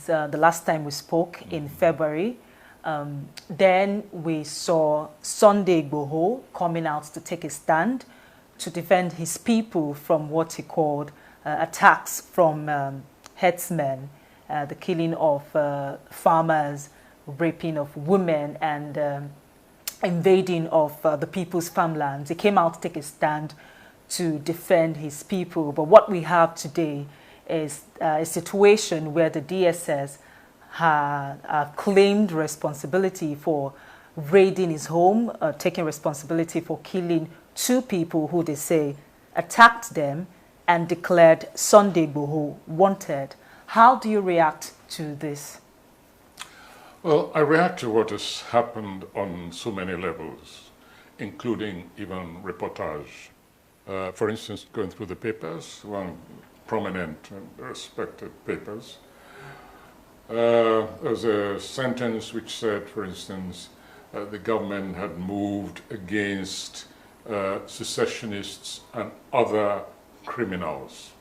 the last time we spoke in February. Then we saw Sunday Igboho coming out to take a stand to defend his people from what he called attacks from herdsmen, the killing of farmers, raping of women, and invading of the people's farmlands. He came out to take a stand to defend his people. But what we have today is a situation where the DSS have claimed responsibility for raiding his home, taking responsibility for killing 2 people who they say attacked them, and declared Sunday Igboho wanted. How do you react to this? Well, I react to what has happened on so many levels, including even reportage. For instance, going through the papers, one prominent and respected papers, there's a sentence which said, for instance, the government had moved against secessionists and other criminals.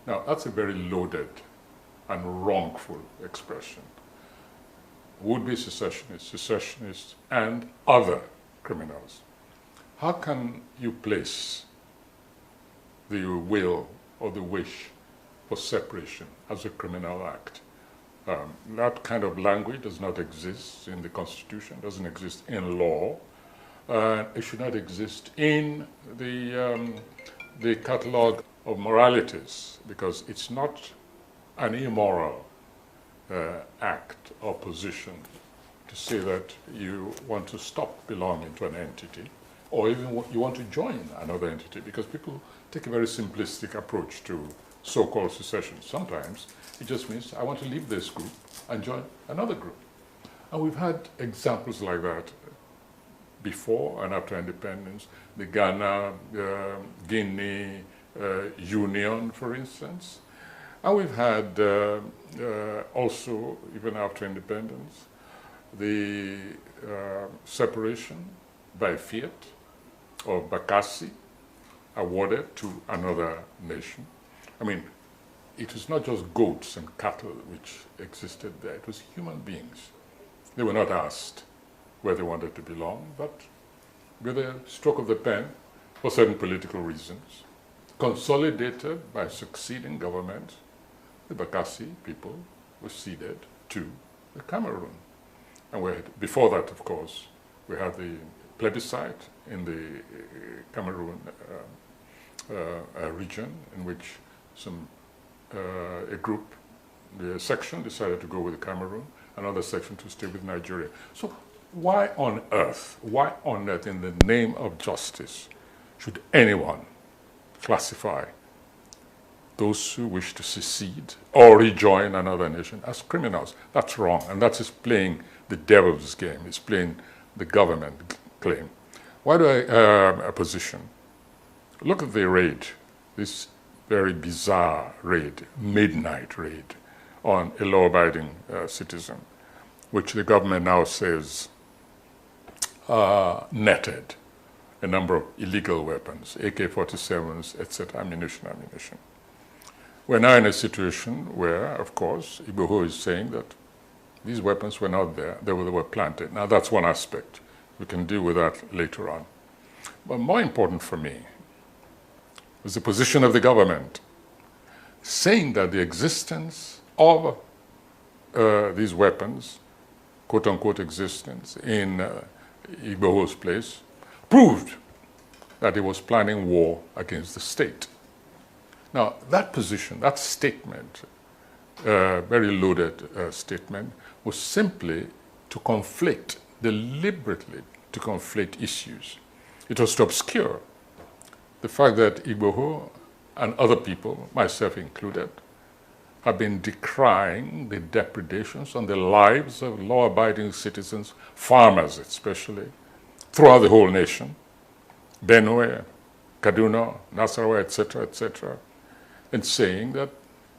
Now, that's a very loaded and wrongful expression. Would-be secessionists, and other criminals. How can you place the will or the wish for separation as a criminal act? That kind of language does not exist in the Constitution, doesn't exist in law. It should not exist in the catalogue of moralities, because it's not an immoral act or position to say that you want to stop belonging to an entity, or even you want to join another entity, because people take a very simplistic approach to so-called secession. Sometimes it just means I want to leave this group and join another group. And we've had examples like that before and after independence. The Ghana, Guinea Union, for instance. And we've had also, even after independence, the separation by fiat of Bakassi awarded to another nation. I mean, it was not just goats and cattle which existed there, it was human beings. They were not asked where they wanted to belong, but with a stroke of the pen, for certain political reasons, consolidated by succeeding governments, the Bakassi people were ceded to the Cameroon. And before that, of course, we had the plebiscite in the Cameroon region, in which a group, the section decided to go with Cameroon, another section to stay with Nigeria. So why on earth, in the name of justice, should anyone classify those who wish to secede or rejoin another nation as criminals? That's wrong, and that is playing the devil's game. It's playing the government claim. Why do I position? Look at the raid, this very bizarre raid, midnight raid, on a law-abiding citizen, which the government now says netted a number of illegal weapons, AK-47s, etc., ammunition. We're now in a situation where, of course, Igboho is saying that these weapons were not there, they were planted. Now, that's one aspect. We can deal with that later on. But more important for me was the position of the government, saying that the existence of these weapons, quote-unquote existence, in Igboho's place, proved that he was planning war against the state. Now, that position, that statement, very loaded statement, was simply to conflate, deliberately to conflate issues. It was to obscure the fact that Igboho and other people, myself included, have been decrying the depredations on the lives of law-abiding citizens, farmers especially, throughout the whole nation, Benue, Kaduna, Nasarawa, etc., and saying that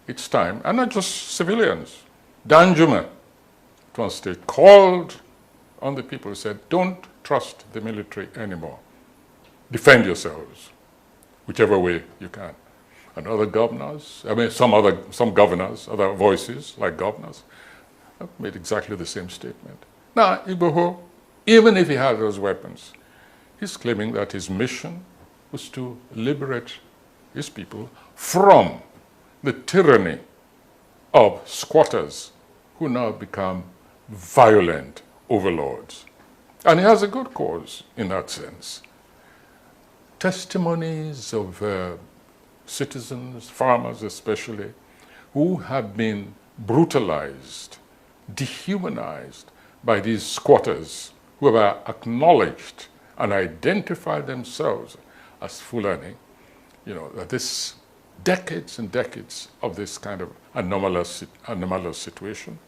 it's time, and not just civilians. Danjuma, at one stage, called on the people, said, don't trust the military anymore. Defend yourselves, whichever way you can. and other governors, I mean some governors, other voices like governors, have made exactly the same statement. Now, Igboho, even if he had those weapons, he's claiming that his mission was to liberate his people from the tyranny of squatters who now become violent overlords. And he has a good cause in that sense. Testimonies of citizens, farmers especially, who have been brutalized, dehumanized by these squatters who have acknowledged and identified themselves as Fulani, you know, that this decades and decades of this kind of anomalous situation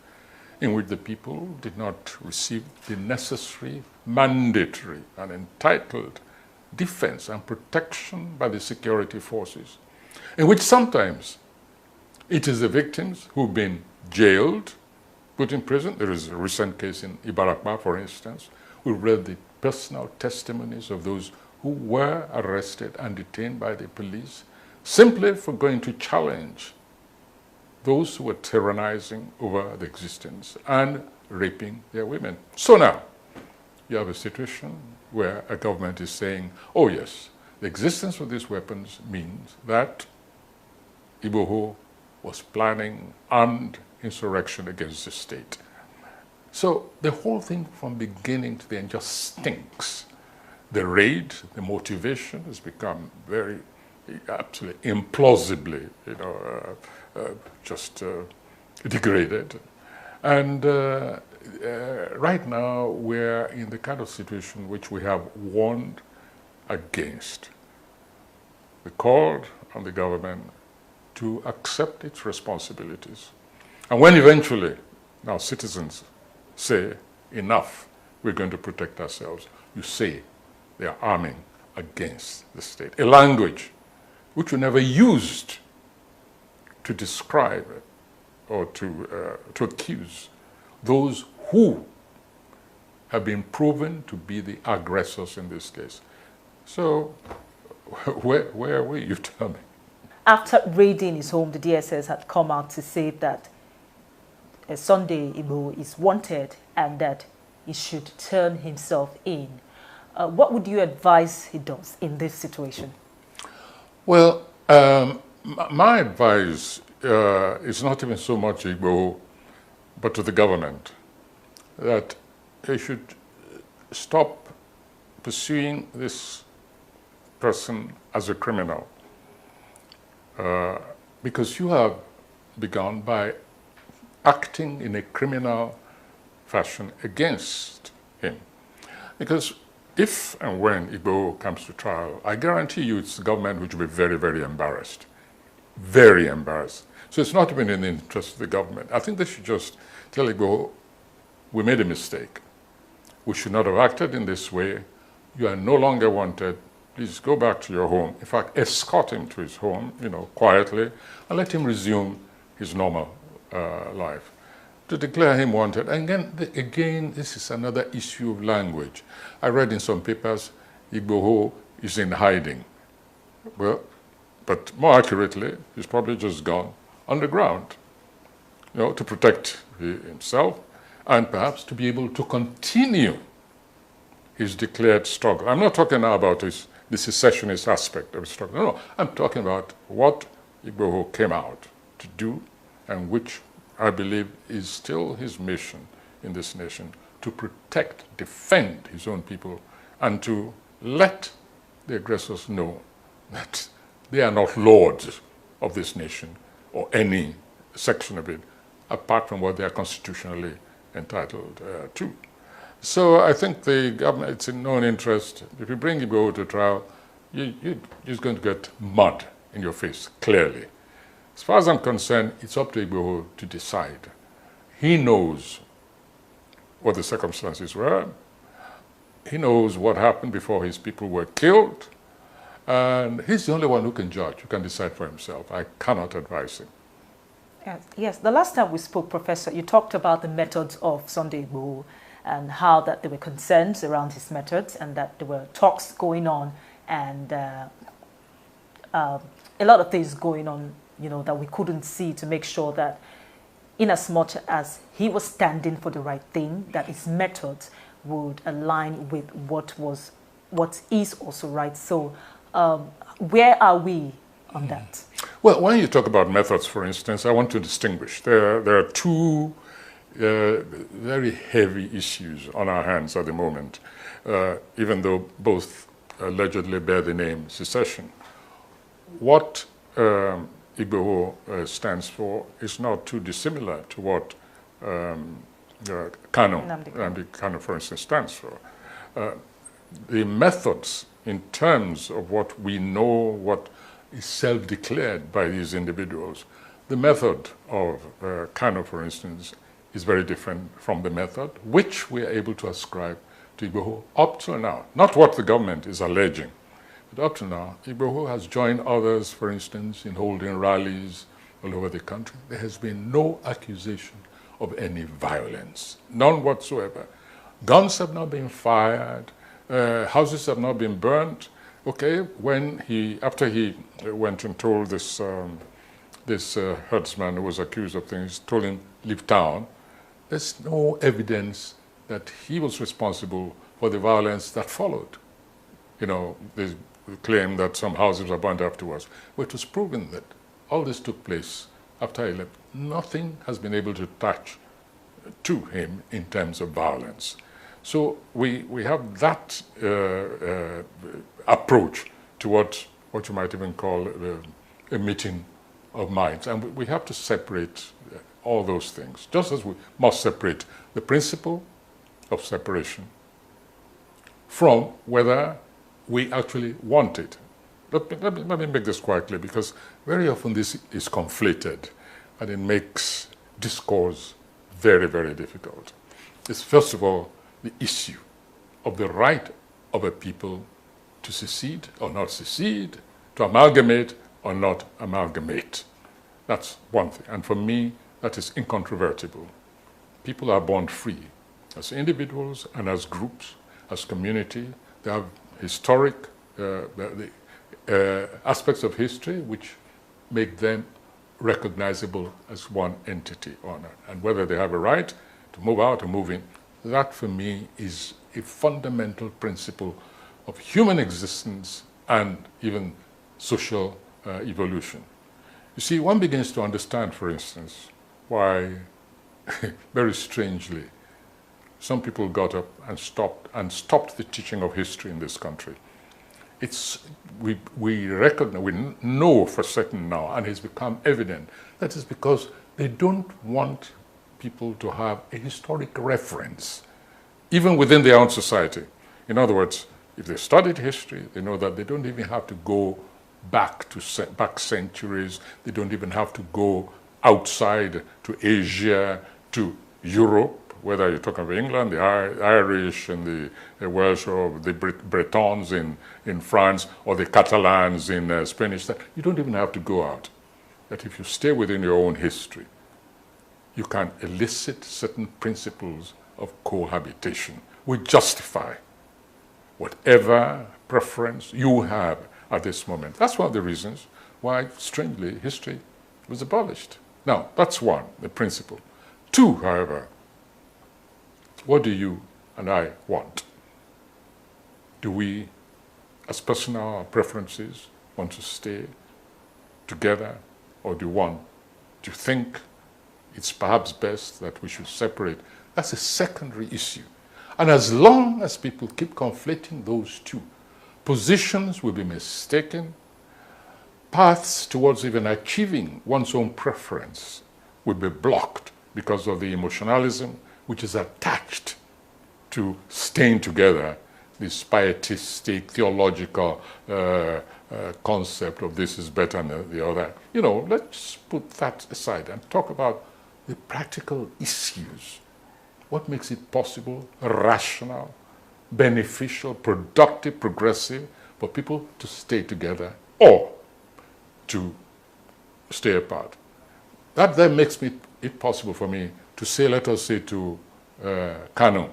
in which the people did not receive the necessary, mandatory, and entitled defense and protection by the security forces, in which sometimes it is the victims who've been jailed, put in prison. There is a recent case in Ibarakba, for instance. We read the personal testimonies of those who were arrested and detained by the police simply for going to challenge those who were tyrannizing over the existence and raping their women. So now, you have a situation where a government is saying, oh yes, the existence of these weapons means that Igboho was planning armed insurrection against the state. So the whole thing from beginning to the end just stinks. The raid, the motivation has become very, absolutely implausibly, you know, just degraded. And right now we're in the kind of situation which we have warned against. We called on the government to accept its responsibilities. And when eventually now citizens say, enough, we're going to protect ourselves, you say they are arming against the state. A language which we never used to describe or to accuse those who have been proven to be the aggressors in this case. So where are we, you tell me? After raiding his home, the DSS had come out to say that Sunday Igboho is wanted and that he should turn himself in. What would you advise he does in this situation? Well, my advice is not even so much Igboho, but to the government, that they should stop pursuing this person as a criminal. Because you have begun by acting in a criminal fashion against him. Because if and when Igboho comes to trial, I guarantee you it's the government which will be very, very embarrassed. Very embarrassed. So it's not even in the interest of the government. I think they should just tell Igboho, we made a mistake. We should not have acted in this way. You are no longer wanted. Please go back to your home. In fact, escort him to his home, you know, quietly, and let him resume his normal life. To declare him wanted. And again, this is another issue of language. I read in some papers, Igboho is in hiding. Well, but more accurately, he's probably just gone underground, you know, to protect himself and perhaps to be able to continue his declared struggle. I'm not talking now about the secessionist aspect of his struggle. No, I'm talking about what Igboho came out to do and which I believe is still his mission in this nation, to protect, defend his own people, and to let the aggressors know that they are not lords of this nation or any section of it, apart from what they are constitutionally entitled to. So I think the government, it's in no interest. If you bring Igboho to trial, you're just going to get mud in your face, clearly. As far as I'm concerned, it's up to Igboho to decide. He knows what the circumstances were. He knows what happened before his people were killed. And he's the only one who can judge, who can decide for himself. I cannot advise him. Yes. The last time we spoke, Professor, you talked about the methods of Sunday Igboho and how that there were concerns around his methods and that there were talks going on and a lot of things going on, that we couldn't see, to make sure that in as much as he was standing for the right thing, that his methods would align with what is also right. So where are we on that? Well, when you talk about methods, for instance, I want to distinguish. There are two very heavy issues on our hands at the moment, even though both allegedly bear the name secession. What igboho stands for is not too dissimilar to what Nnamdi kanu, for instance, stands for. The methods in terms of what we know, what is self-declared by these individuals, the method of Kanu, for instance, is very different from the method which we are able to ascribe to igboho up to now. Not what the government is alleging, but up to now, igboho has joined others, for instance, in holding rallies all over the country. There has been no accusation of any violence, none whatsoever. Guns have not been fired, houses have not been burnt. Okay, after he went and told this herdsman who was accused of things, told him leave town, there's no evidence that he was responsible for the violence that followed. They claim that some houses were burned afterwards, but it was proven that all this took place after he left. Nothing has been able to touch to him in terms of violence. So we have that approach to what you might even call a meeting of minds. And we have to separate all those things, just as we must separate the principle of separation from whether we actually want it. Let me make this quite clear, because very often this is conflated and it makes discourse very, very difficult. It's first of all the issue of the right of a people to secede or not secede, to amalgamate or not amalgamate. That's one thing. And for me, that is incontrovertible. People are born free as individuals and as groups, as community. They have historic aspects of history which make them recognizable as one entity or not. And whether they have a right to move out or move in, that for me is a fundamental principle of human existence and even social evolution. You see, one begins to understand, for instance, why, very strangely, some people got up and stopped the teaching of history in this country. We recognize, we know for certain now, and it's become evident, that is because they don't want people to have a historic reference, even within their own society. In other words, if they studied history, they know that they don't even have to go back centuries. They don't even have to go outside to Asia, to Europe, whether you're talking about England, the Irish and the Welsh, or the Bretons in France, or the Catalans in Spanish. You don't even have to go out. That if you stay within your own history, you can elicit certain principles of cohabitation, which justify whatever preference you have at this moment. That's one of the reasons why, strangely, history was abolished. Now, that's one, the principle. Two, however, what do you and I want? Do we, as personal preferences, want to stay together, or do you think it's perhaps best that we should separate? That's a secondary issue. And as long as people keep conflating those two, positions will be mistaken, paths towards even achieving one's own preference will be blocked because of the emotionalism which is attached to staying together, this pietistic, theological concept of this is better than the other. Let's put that aside and talk about the practical issues. What makes it possible, rational, beneficial, productive, progressive for people to stay together or to stay apart? That then makes it possible for me to say, let us say to Kanu,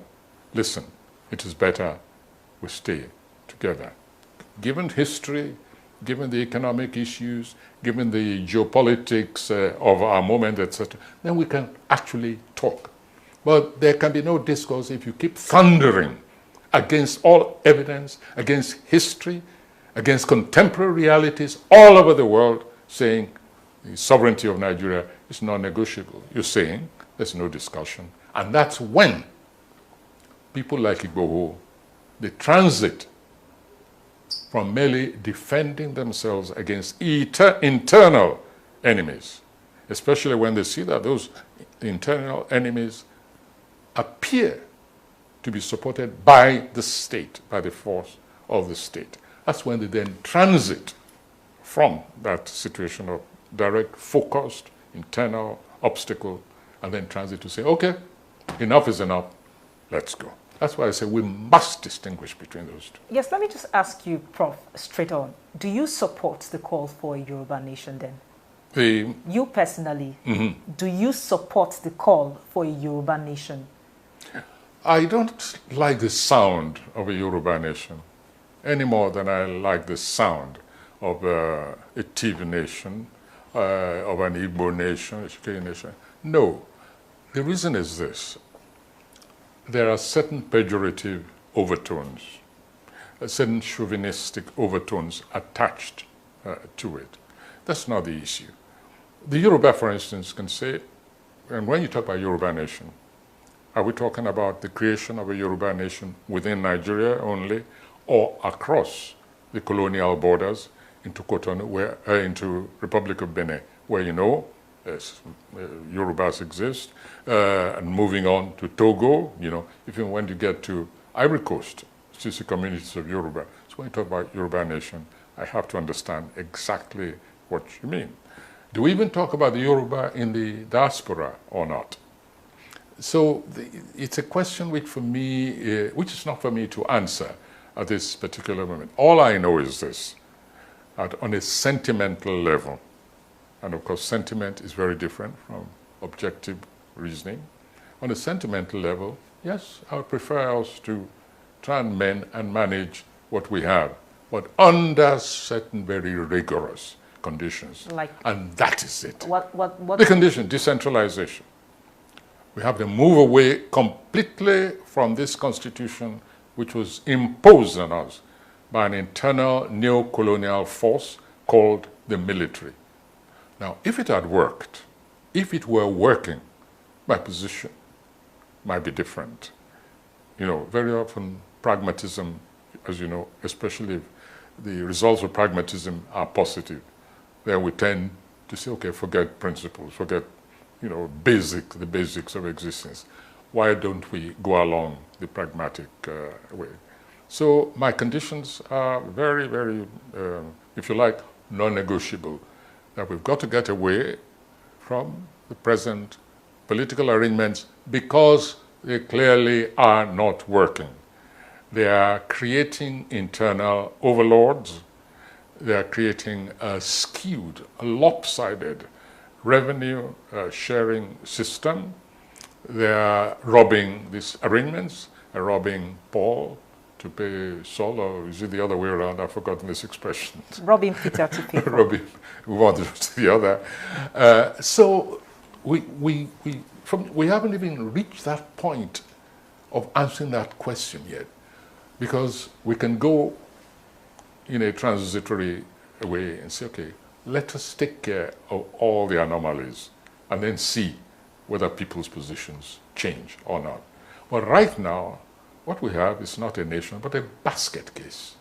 listen, it is better we stay together. Given history, given the economic issues, given the geopolitics of our moment, etc., then we can actually talk. But there can be no discourse if you keep thundering against all evidence, against history, against contemporary realities all over the world, saying the sovereignty of Nigeria is non-negotiable. You're saying there's no discussion. And that's when people like igboho, they transit from merely defending themselves against internal enemies, especially when they see that those internal enemies appear to be supported by the state, by the force of the state. That's when they then transit from that situation of direct, focused, internal obstacle, and then transit to say, okay, enough is enough, let's go. That's why I say we must distinguish between those two. Yes, let me just ask you, Prof, straight on. Do you support the call for a Yoruba nation then? You personally, do you support the call for a Yoruba nation? I don't like the sound of a Yoruba nation any more than I like the sound of a Tiv nation, of an Igbo nation, a Shikei nation. No. The reason is this. There are certain pejorative overtones, certain chauvinistic overtones attached to it. That's not the issue. The Yoruba, for instance, can say, and when you talk about Yoruba nation, are we talking about the creation of a Yoruba nation within Nigeria only, or across the colonial borders into Cotonou, into Republic of Benin, where you know Yorubas exist, and moving on to Togo, you know, even when you get to Ivory Coast, still see communities of Yoruba. So when you talk about Yoruba nation, I have to understand exactly what you mean. Do we even talk about the Yoruba in the diaspora or not? So it's a question which for me, which is not for me to answer at this particular moment. All I know is this, that on a sentimental level, and of course sentiment is very different from objective reasoning. On a sentimental level, yes, I would prefer us to try and mend and manage what we have, but under certain very rigorous conditions. And that is it. What? The condition, decentralization. We have to move away completely from this constitution which was imposed on us by an internal neo-colonial force called the military. Now, if it had worked, if it were working, my position might be different. You know, very often pragmatism, as you know, especially if the results of pragmatism are positive, then we tend to say, okay, forget principles, forget, you know, the basics of existence. Why don't we go along the pragmatic way? So my conditions are very, very, if you like, non-negotiable. That we've got to get away from the present political arrangements because they clearly are not working. They are creating internal overlords. They are creating a skewed, a lopsided revenue sharing system. They are robbing these arrangements, robbing Paul to pay Saul, or is it the other way around? I've forgotten this expression. Robbing Peter to pay Paul. Robbing one to the other. So we haven't even reached that point of answering that question yet, because we can go in a transitory way and say, okay, let us take care of all the anomalies and then see whether people's positions change or not. But right now, what we have is not a nation, but a basket case.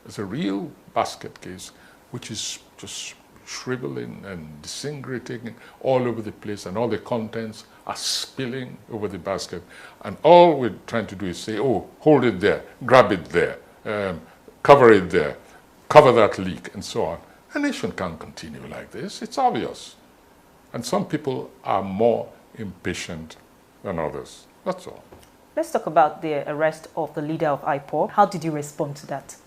It's a real basket case, which is just shriveling and disintegrating all over the place, and all the contents are spilling over the basket. And all we're trying to do is say, oh, hold it there, grab it there, cover it there, cover that leak, and so on. A nation can't continue like this. It's obvious. And some people are more impatient than others. That's all. Let's talk about the arrest of the leader of IPOB. How did you respond to that?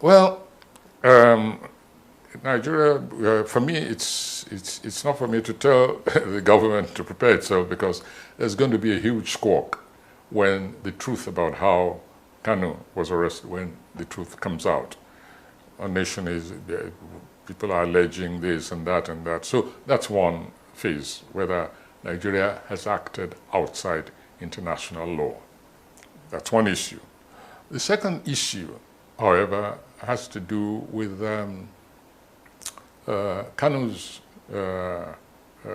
Well, Nigeria, for me, it's not for me to tell the government to prepare itself, because there's going to be a huge squawk when the truth about how Kanu was arrested, when the truth comes out. our nation is, people are alleging this and that and that. So that's one phase, whether Nigeria has acted outside international law. That's one issue. The second issue, however, has to do with Kanu's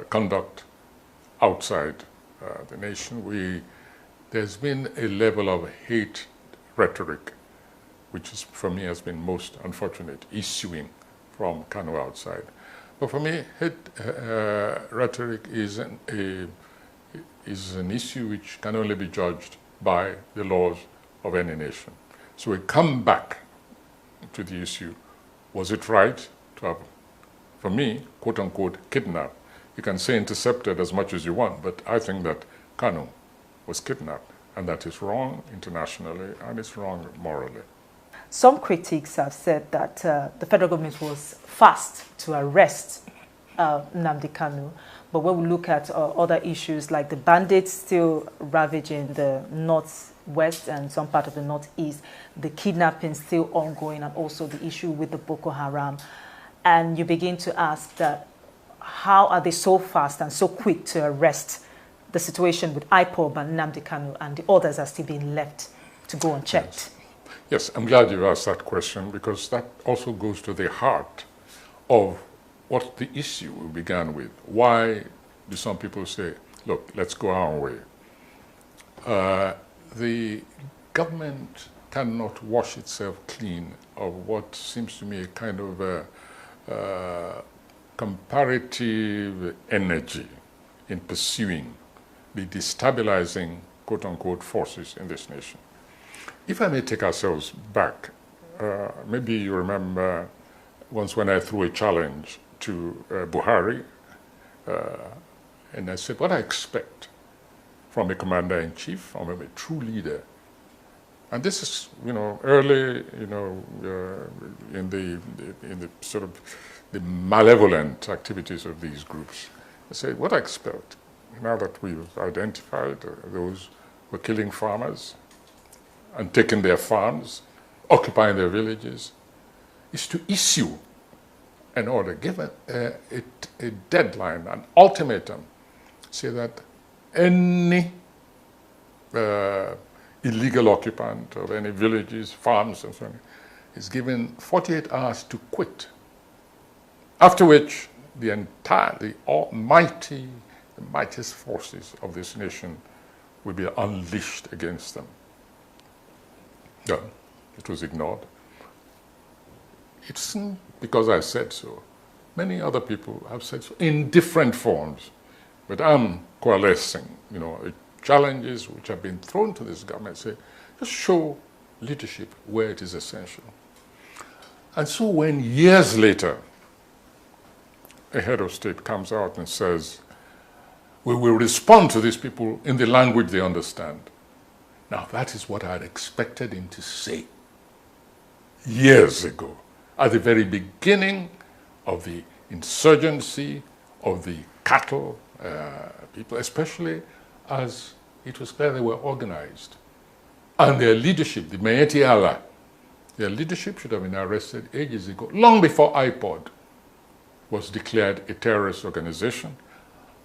conduct outside the nation. There's been a level of hate rhetoric, which is, for me, has been most unfortunate, issuing from Kanu outside. But for me, hate rhetoric is an issue which can only be judged by the laws of any nation. So we come back to the issue, was it right to have, for me, quote unquote, kidnapped? You can say intercepted as much as you want, but I think that Kanu was kidnapped, and that is wrong internationally, and it's wrong morally. Some critics have said that the federal government was fast to arrest Nnamdi Kanu, but when we look at other issues like the bandits still ravaging the northwest and some part of the northeast, the kidnapping still ongoing, and also the issue with the Boko Haram, and you begin to ask that how are they so fast and so quick to arrest? The situation with IPOB and Nnamdi Kanu and the others are still being left to go unchecked. Yes, I'm glad you asked that question, because that also goes to the heart of what the issue we began with. Why do some people say, look, let's go our way? The government cannot wash itself clean of what seems to me a kind of comparative energy in pursuing the destabilizing, quote-unquote, forces in this nation. If I may take ourselves back, maybe you remember once when I threw a challenge to Buhari, and I said, what I expect from a commander-in-chief, from a true leader, and this is, early, in the sort of the malevolent activities of these groups. I said, what I expect, now that we've identified those who are killing farmers and taking their farms, occupying their villages, is to issue an order, give a deadline, an ultimatum, say that any illegal occupant of any villages, farms, and so on, is given 48 hours to quit. After which, the mightiest forces of this nation will be unleashed against them. No, it was ignored. It's because I said so. Many other people have said so in different forms. But I'm coalescing, challenges which have been thrown to this government, say, just show leadership where it is essential. And so when years later, a head of state comes out and says, we will respond to these people in the language they understand. Now, that is what I had expected him to say years ago, at the very beginning of the insurgency of the cattle people, especially as it was clear they were organized. And their leadership, the Maeti Allah, their leadership should have been arrested ages ago, long before IPOD was declared a terrorist organization.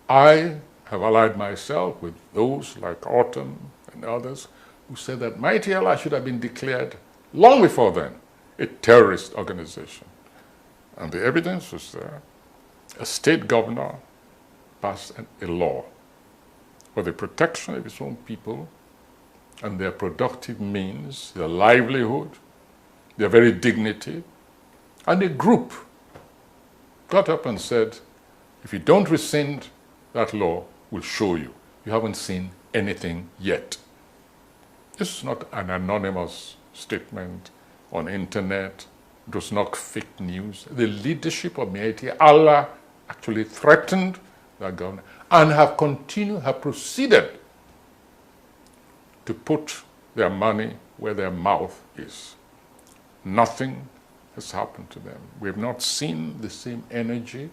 I have allied myself with those like Autumn and others who said that Mighty Allah should have been declared long before then a terrorist organization. And the evidence was there. A state governor passed a law for the protection of his own people and their productive means, their livelihood, their very dignity. And a group got up and said, if you don't rescind that law, we'll show you. You haven't seen anything yet. This is not an anonymous statement on internet. It was not fake news. The leadership of Mighty Allah actually threatened that government and have proceeded to put their money where their mouth is. Nothing has happened to them. We have not seen the same energy,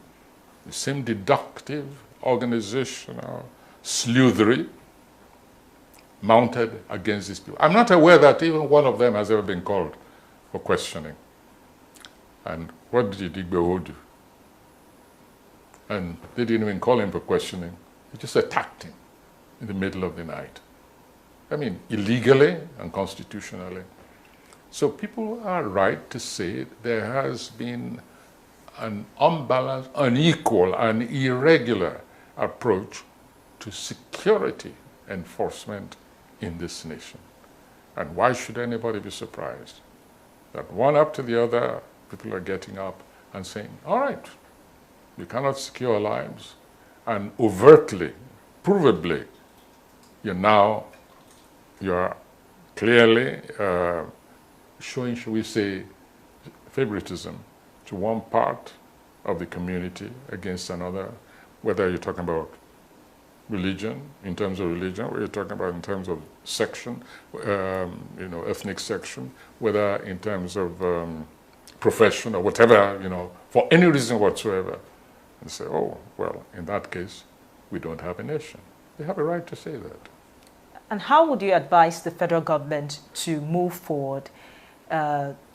the same deductive, organizational sleuthery mounted against these people. I'm not aware that even one of them has ever been called for questioning. And what did igboho do? And they didn't even call him for questioning. They just attacked him in the middle of the night. I mean, illegally and constitutionally. So people are right to say there has been an unbalanced, unequal, and irregular approach to security enforcement in this nation. And why should anybody be surprised that one after the other, people are getting up and saying, all right, you cannot secure lives, and overtly, provably, you're clearly showing, shall we say, favoritism to one part of the community against another, whether you're talking about religion, in terms of religion, whether you're talking about in terms of section, ethnic section, whether in terms of profession or whatever, for any reason whatsoever, and say, oh, well, in that case, we don't have a nation. They have a right to say that. And how would you advise the federal government to move forward?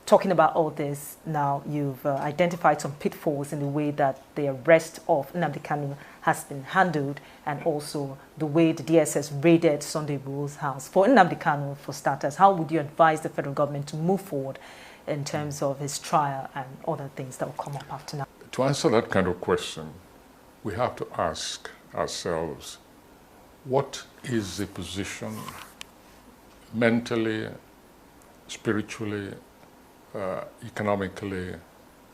Talking about all this now, you've identified some pitfalls in the way that the arrest of Nnamdi Kanu has been handled, and also the way the DSS raided Sunday Igboho's house. For Nnamdi Kanu, for starters, how would you advise the federal government to move forward in terms of his trial and other things that will come up after now? To answer that kind of question, we have to ask ourselves, what is the position mentally, spiritually, economically,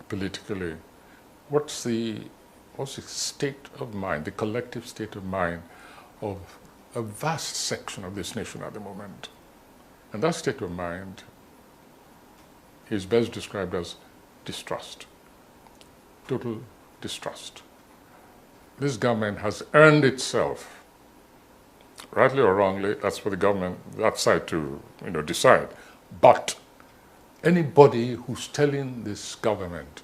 politically? What's the state of mind, the collective state of mind of a vast section of this nation at the moment? And that state of mind is best described as distrust, total distrust. This government has earned itself, rightly or wrongly, that's for the government, that side to decide. But anybody who's telling this government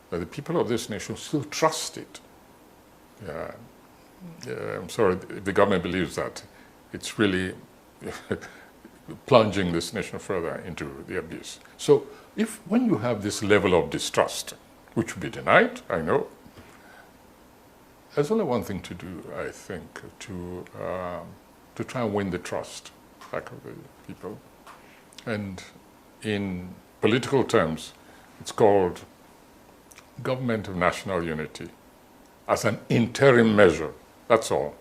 that the people of this nation still trust it, I'm sorry, if the government believes that, it's really plunging this nation further into the abyss. So when you have this level of distrust, which will be denied, I know, there's only one thing to do, I think, to try and win the trust back of the people. And in political terms, it's called government of national unity as an interim measure, that's all.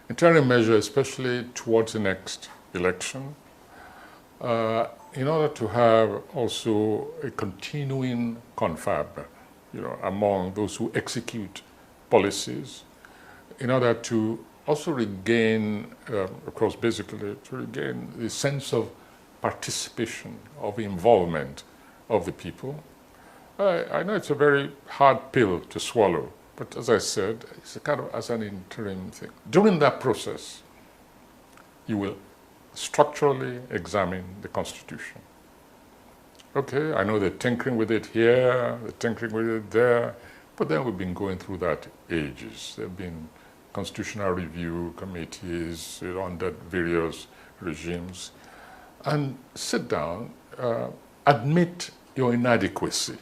Interim measure, especially towards the next election, in order to have also a continuing confab, among those who execute policies, in order to also regain, of course, basically to regain the sense of participation, of involvement of the people. I know it's a very hard pill to swallow, but as I said, it's a kind of as an interim thing. During that process, you will structurally examine the Constitution. Okay, I know they're tinkering with it here, they're tinkering with it there, but then we've been going through that ages. There have been constitutional review committees under various regimes. And sit down, admit your inadequacy,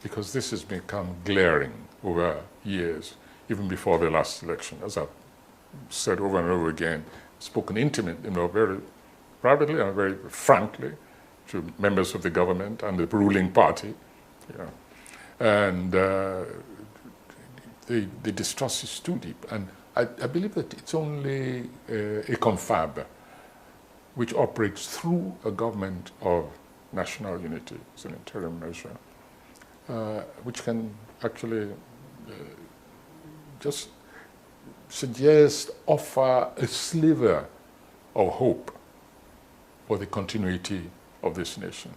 because this has become glaring over years, even before the last election. As I've said over and over again, spoken intimately, very privately and very frankly to members of the government and the ruling party. And the distrust is too deep. And I believe that it's only a confab which operates through a government of national unity as an interim measure, which can actually just suggest, offer a sliver of hope for the continuity of this nation.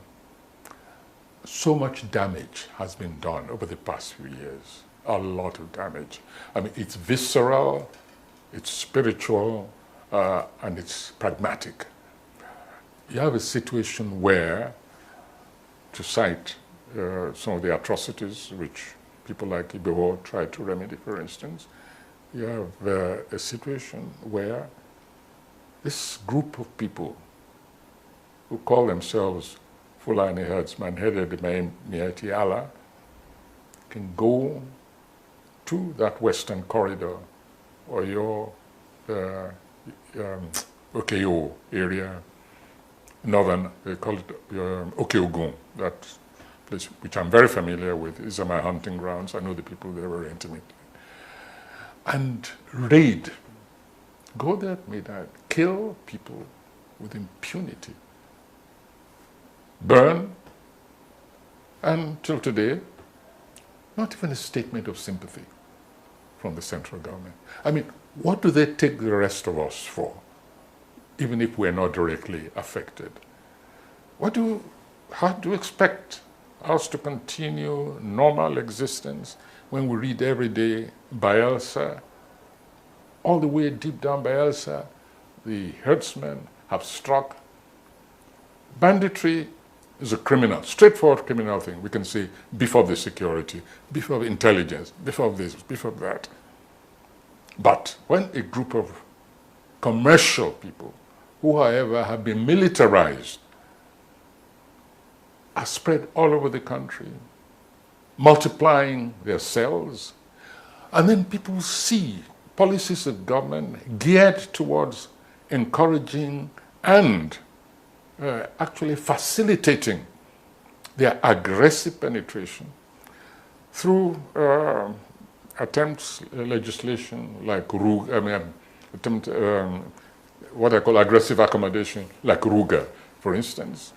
So much damage has been done over the past few years, a lot of damage. I mean, it's visceral, it's spiritual, and it's pragmatic. You have a situation where, to cite some of the atrocities which people like igboho try to remedy, for instance, you have a situation where this group of people who call themselves Fulani herdsman headed by Mieti Allah can go to that western corridor or your Okeo area, northern, they call it Okeogun, that place which I'm very familiar with. These are my hunting grounds. I know the people there very intimately. And raid, go there at midnight, kill people with impunity, burn, and till today, not even a statement of sympathy from the central government. I mean, what do they take the rest of us for, even if we're not directly affected? How do you expect us to continue normal existence when we read every day Bayelsa, all the way deep down Bayelsa, the herdsmen have struck. Banditry is a criminal, straightforward criminal thing. We can say beef of the security, beef of intelligence, beef of this, beef of that. But when a group of commercial people who, however, have been militarized are spread all over the country, multiplying their cells, and then people see policies of government geared towards encouraging and actually facilitating their aggressive penetration through attempts, legislation like what I call aggressive accommodation, like Ruga, for instance.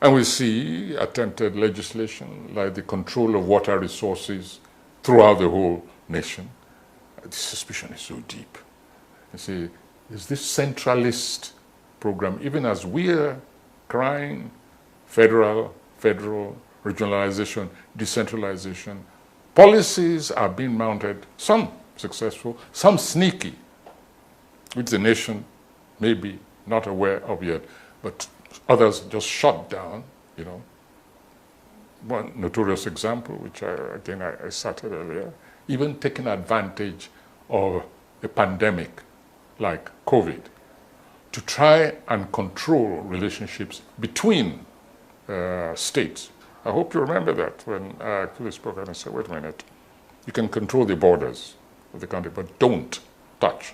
And we see attempted legislation like the control of water resources throughout the whole nation. The suspicion is so deep. You see, is this centralist program, even as we are crying federal, regionalization, decentralization, policies are being mounted, some successful, some sneaky, which the nation may be not aware of yet, but others just shut down, you know. One notorious example, which I cited earlier, even taking advantage of a pandemic like COVID to try and control relationships between states. I hope you remember that when I actually spoke and I said, wait a minute, you can control the borders of the country, but don't touch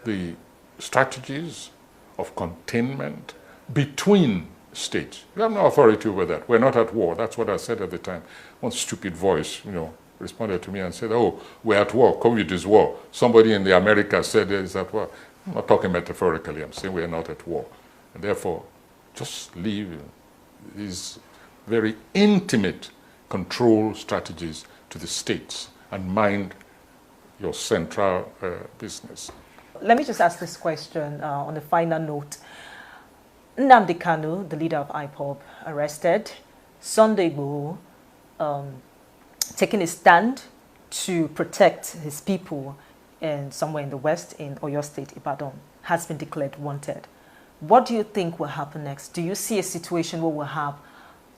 the strategies of containment between states. You have no authority over that. We're not at war. That's what I said at the time. One stupid voice, you know, responded to me and said, oh, we're at war. COVID is war. Somebody in the Americas said it's at war. I'm not talking metaphorically. I'm saying we're not at war. And therefore, just leave these very intimate control strategies to the states and mind your central business. Let me just ask this question on a final note. Nnamdi Kanu, the leader of IPOB, arrested. Sunday igboho, taking a stand to protect his people somewhere in the west, in Oyo State, Ibadan, has been declared wanted. What do you think will happen next? Do you see a situation where we'll have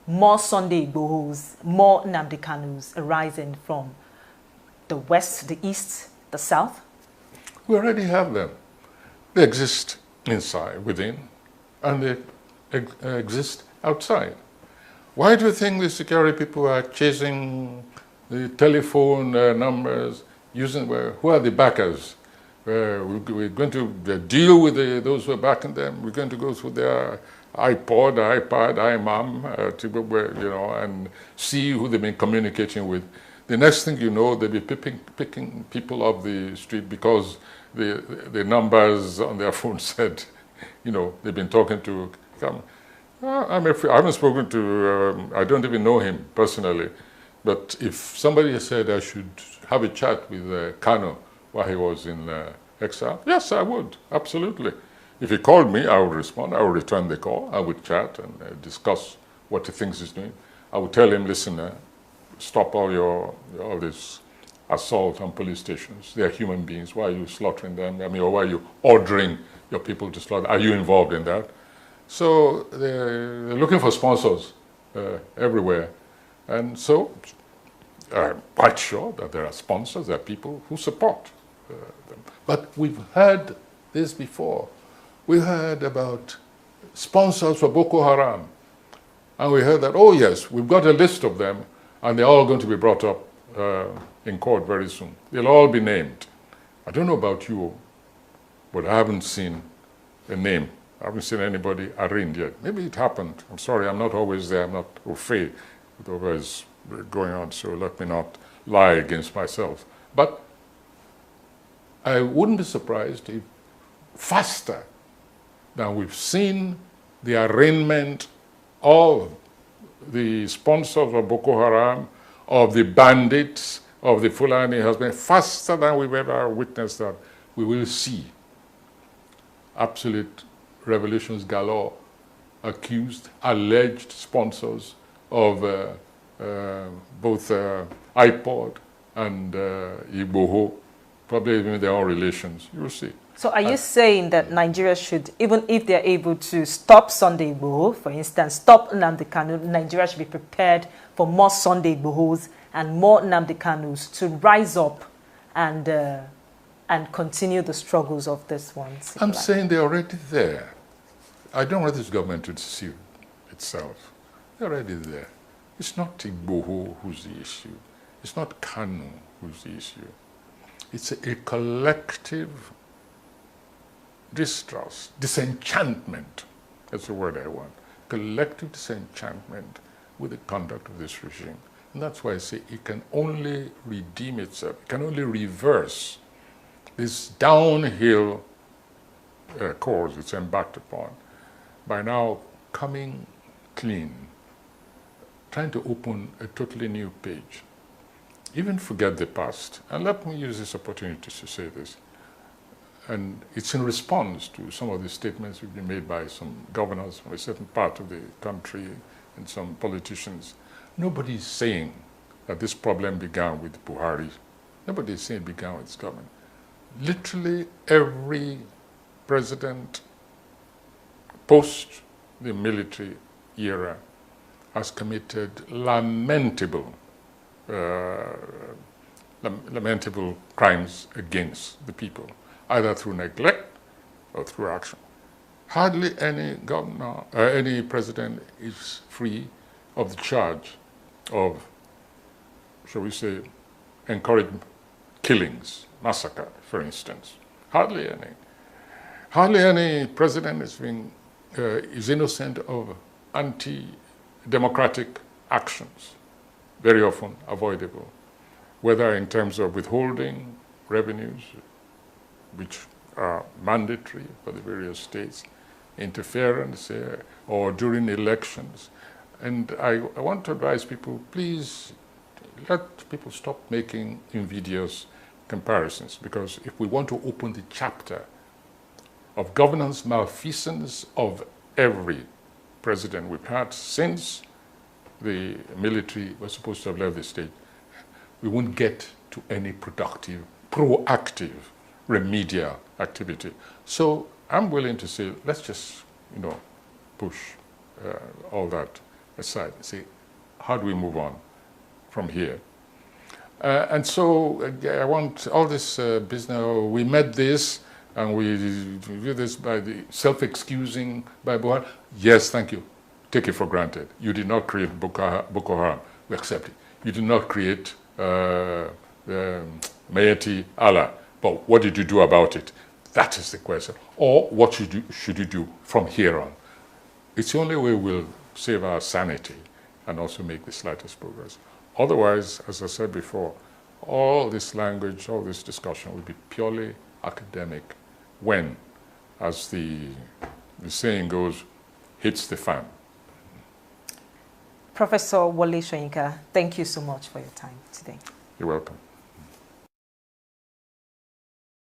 more Sunday igbohos, more Nnamdi Kanus arising from the west, the east, the south? We already have them. They exist inside, within, and they exist outside. Why do you think the security people are chasing the telephone numbers, using, who are the backers? We're going to deal with those who are backing them. We're going to go through their iPod, iPad, iMam, you know, and see who they've been communicating with. The next thing you know, they'll be picking people off the street because the numbers on their phone said, you know, they've been talking to. I haven't spoken to. I don't even know him personally, but if somebody said I should have a chat with Kanu while he was in exile, yes, I would, absolutely. If he called me, I would respond. I would return the call. I would chat and discuss what he thinks he's doing. I would tell him, listen, stop all this assault on police stations. They are human beings. Why are you slaughtering them? I mean, or why are you ordering your people to slaughter? Are you involved in that? So they're looking for sponsors everywhere. And so I'm quite sure that there are sponsors, there are people who support them. But we've heard this before. We heard about sponsors for Boko Haram. And we heard that, oh yes, we've got a list of them, and they're all going to be brought up in court very soon. They'll all be named. I don't know about you, but I haven't seen a name. I haven't seen anybody arraigned yet. Maybe it happened. I'm sorry, I'm not always there. I'm not au fait with whatever is going on, so let me not lie against myself. But I wouldn't be surprised if faster than we've seen the arraignment of the sponsors of Boko Haram, of the bandits, of the Fulani husband, faster than we've ever witnessed that, we will see absolute revelations galore, accused, alleged sponsors of both iPod and igboho, probably even their own relations. You will see. So are you saying that Nigeria should, even if they're able to stop Sunday igboho, for instance, stop Nnamdi Kanu, Nigeria should be prepared for more Sunday igbohos and more Nnamdi Kanus to rise up and continue the struggles of this one? I'm saying they're already there. I don't want this government to deceive itself. They're already there. It's not igboho who's the issue. It's not kanu who's the issue. It's a collective distrust, disenchantment, that's the word I want. Collective disenchantment with the conduct of this regime. And that's why I say it can only redeem itself, it can only reverse this downhill course it's embarked upon by now coming clean, trying to open a totally new page. Even forget the past. And let me use this opportunity to say this. And it's in response to some of the statements which have been made by some governors from a certain part of the country and some politicians. Nobody is saying that this problem began with Buhari. Nobody is saying it began with his government. Literally every president post the military era has committed lamentable crimes against the people, either through neglect or through action. Hardly any governor, any president is free of the charge of, shall we say, encouraging killings, massacre, for instance. Hardly any. Hardly any president is innocent of anti-democratic actions, very often avoidable, whether in terms of withholding revenues, which are mandatory for the various states, interference, or during elections. And I want to advise people, please let people stop making invidious comparisons, because if we want to open the chapter of governance malfeasance of every president we've had since the military was supposed to have left the state, we won't get to any productive, proactive, remedial activity. So I'm willing to say, let's just, push all that aside and say, how do we move on from here? And so I want all this business, we met this, and we do this by the self-excusing by Buhari. Yes, thank you. Take it for granted. You did not create Boko Haram. We accept it. You did not create Mayeti Allah. But what did you do about it? That is the question. Or what should you do from here on? It's the only way we'll save our sanity and also make the slightest progress. Otherwise, as I said before, all this language, all this discussion will be purely academic when, as the saying goes, hits the fan. Professor Wole Soyinka, thank you so much for your time today. You're welcome.